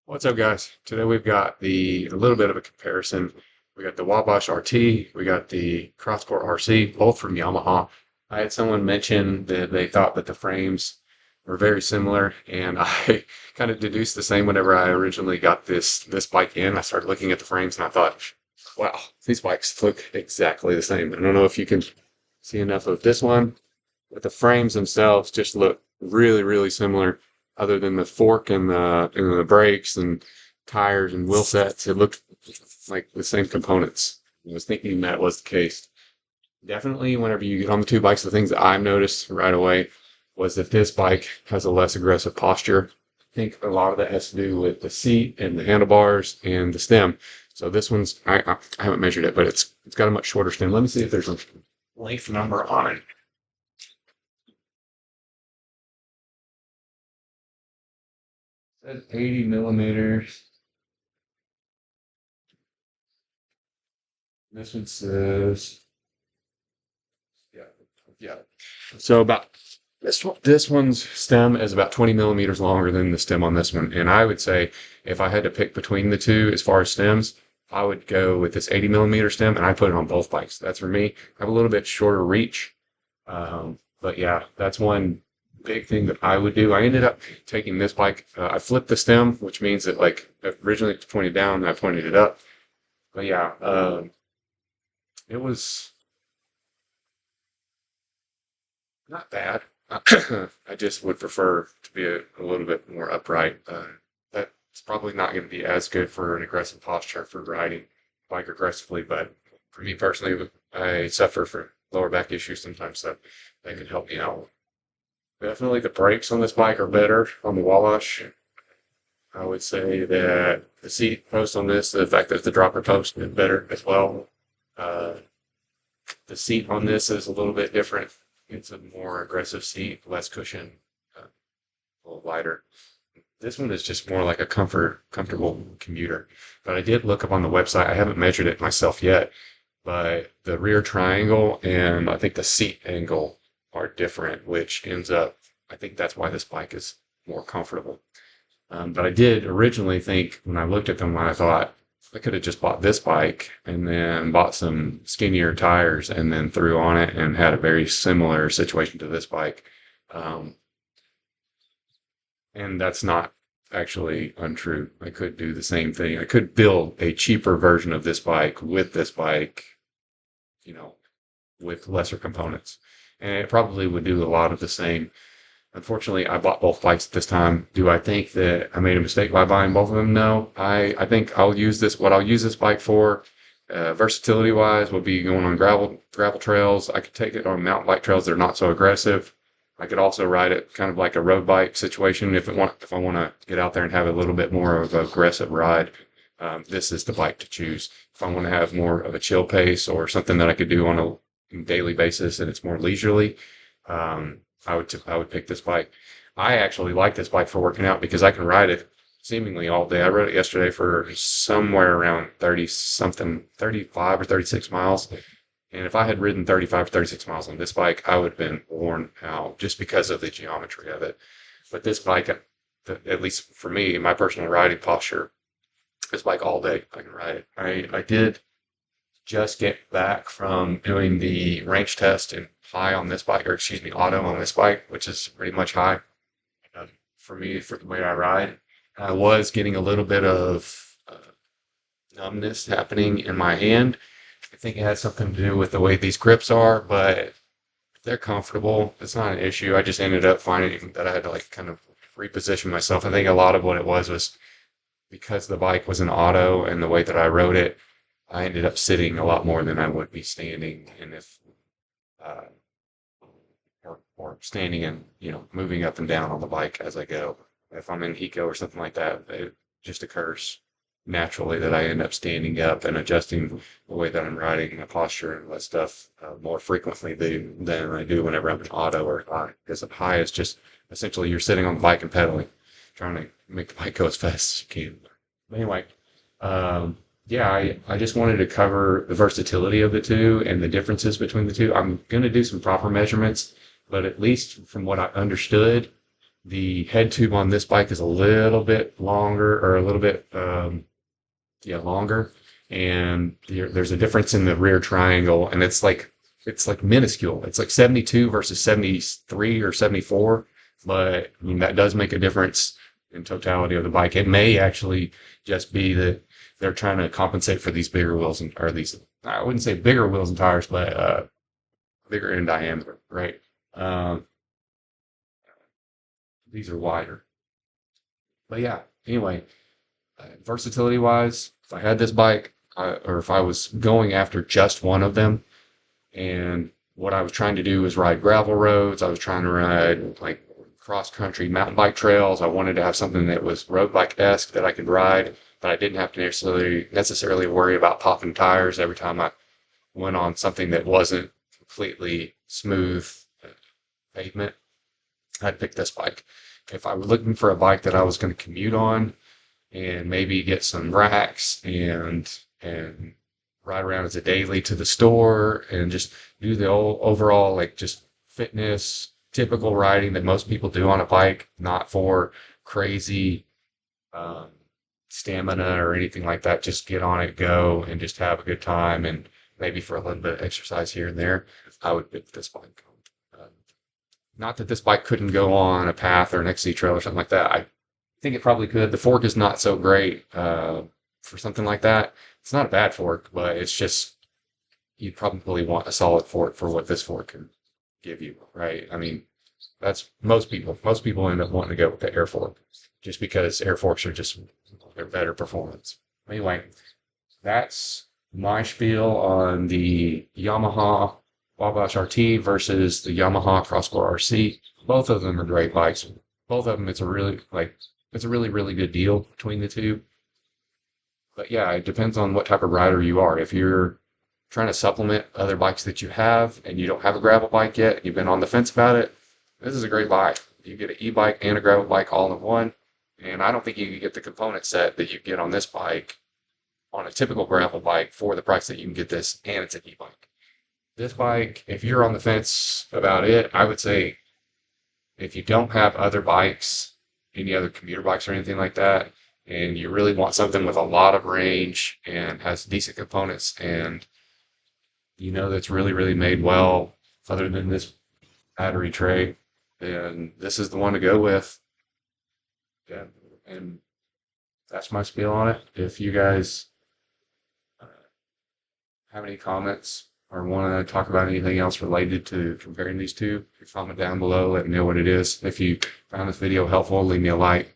What's up, guys? Today we've got a little bit of a comparison. We got the Wabash RT, we got the Crosscore RC, both from Yamaha. I had someone mention that they thought that the frames were very similar, and I kind of deduced the same whenever I originally got this bike in. I started looking at the frames and I thought, wow, these bikes look exactly the same. I don't know if you can see enough of this one, but the frames themselves just look really, really similar other than the fork and the brakes and tires and wheel sets. It looked like the same components. I was thinking that was the case. Definitely, whenever you get on the two bikes, the things that I noticed right away was that this bike has a less aggressive posture. I think a lot of that has to do with the seat and the handlebars and the stem. So this one's I haven't measured it, but it's got a much shorter stem. Let me see if there's a length number on it. It says 80 millimeters. This one says, yeah, yeah. So about this one's stem is about 20 millimeters longer than the stem on this one. And I would say if I had to pick between the two as far as stems, I would go with this 80 millimeter stem and I put it on both bikes. That's for me. I have a little bit shorter reach. But yeah, that's one big thing that I would do. I ended up taking this bike. I flipped the stem, which means that like originally it's pointed down and I pointed it up. But yeah, it was not bad. I just would prefer to be a little bit more upright. That's probably not going to be as good for an aggressive posture for riding bike aggressively, but for me personally, I suffer from lower back issues sometimes, so that can help me out. Definitely the brakes on this bike are better on the Wabash. I would say that the seat post on this, the fact that the dropper post is better as well. Uh, the seat on this is a little bit different. It's a more aggressive seat, less cushion, a little lighter. This one is just more like a comfortable commuter. But I did look up on the website. I haven't measured it myself yet, but the rear triangle and I think the seat angle are different, which ends up, I think that's why this bike is more comfortable. But I did originally think when I looked at them, I thought I could have just bought this bike and then bought some skinnier tires and then threw on it and had a very similar situation to this bike. Um, and that's not actually untrue. I could do the same thing. I could build a cheaper version of this bike, you know, with lesser components. And it probably would do a lot of the same. Unfortunately, I bought both bikes at this time. Do I think that I made a mistake by buying both of them? No. I think what I'll use this bike for, versatility wise, would be going on gravel trails. I could take it on mountain bike trails that are not so aggressive. I could also ride it kind of like a road bike situation if I want to get out there and have a little bit more of an aggressive ride. This is the bike to choose. If I want to have more of a chill pace or something that I could do on a daily basis and it's more leisurely, I would pick this bike. I actually like this bike for working out because I can ride it seemingly all day. I rode it yesterday for somewhere around 30 something, 35 or 36 miles. And if I had ridden 35 or 36 miles on this bike, I would have been worn out just because of the geometry of it. But this bike, at least for me, my personal riding posture, this bike all day, I can ride it. I did just get back from doing the range test and high on this bike, or excuse me, auto on this bike, which is pretty much high for me for the way I ride. I was getting a little bit of numbness happening in my hand. I think it has something to do with the way these grips are, but they're comfortable. It's not an issue. I just ended up finding that I had to like kind of reposition myself. I think a lot of what it was because the bike was an auto and the way that I rode it, I ended up sitting a lot more than I would be standing. And if uh, or standing and moving up and down on the bike as I go. If I'm in eco or something like that, it just occurs naturally that I end up standing up and adjusting the way that I'm riding, my posture and that stuff more frequently than I do whenever I'm in auto or high. Because the high is just essentially you're sitting on the bike and pedaling, trying to make the bike go as fast as you can. But anyway, yeah, I just wanted to cover the versatility of the two and the differences between the two. I'm going to do some proper measurements, but at least from what I understood, The head tube on this bike is a little bit longer, or a little bit, yeah, longer. And there's a difference in the rear triangle, and it's like minuscule. It's like 72 versus 73 or 74, but I mean that does make a difference in totality of the bike. It may actually just be that they're trying to compensate for these bigger wheels and or these I wouldn't say bigger wheels and tires, but bigger in diameter, right? Um, these are wider. But yeah, anyway, versatility wise, if I had this bike, or if I was going after just one of them, and what I was trying to do was ride gravel roads, I was trying to ride like cross country mountain bike trails. I wanted to have something that was road bike-esque that I could ride, but I didn't have to necessarily worry about popping tires every time I went on something that wasn't completely smooth pavement. I'd pick this bike. If I were looking for a bike that I was going to commute on and maybe get some racks and ride around as a daily to the store and just do the overall like just fitness, typical riding that most people do on a bike, not for crazy um, stamina or anything like that. Just get on it, go, and just have a good time, and maybe for a little bit of exercise here and there. I would pick this bike. Uh, Not that this bike couldn't go on a path or an XC trail or something like that. I think it probably could. The fork is not so great for something like that. It's not a bad fork, but it's just you'd probably want a solid fork for what this fork can give you, right? I mean, that's most people. Most people end up wanting to go with the air fork just because air forks are just they're better performance. Anyway, that's my spiel on the Yamaha Wabash RT versus the Yamaha Crosscore RC. Both of them are great bikes. Both of them, it's a really good deal between the two. But yeah, it depends on what type of rider you are. If you're trying to supplement other bikes that you have and you don't have a gravel bike yet, you've been on the fence about it, this is a great bike. You get an e-bike and a gravel bike all in one. And I don't think you can get the component set that you get on this bike on a typical gravel bike for the price that you can get this, and it's an e-bike. This bike, if you're on the fence about it, I would say if you don't have other bikes, any other commuter bikes or anything like that, and you really want something with a lot of range and has decent components and you know that's really made well, other than this battery tray, then this is the one to go with. Yeah, and that's my spiel on it. If you guys have any comments or want to talk about anything else related to comparing these two, comment down below, let me know what it is. If you found this video helpful, leave me a like.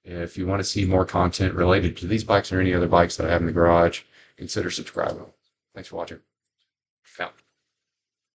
If you want to see more content related to these bikes or any other bikes that I have in the garage, consider subscribing. Thanks for watching. Out.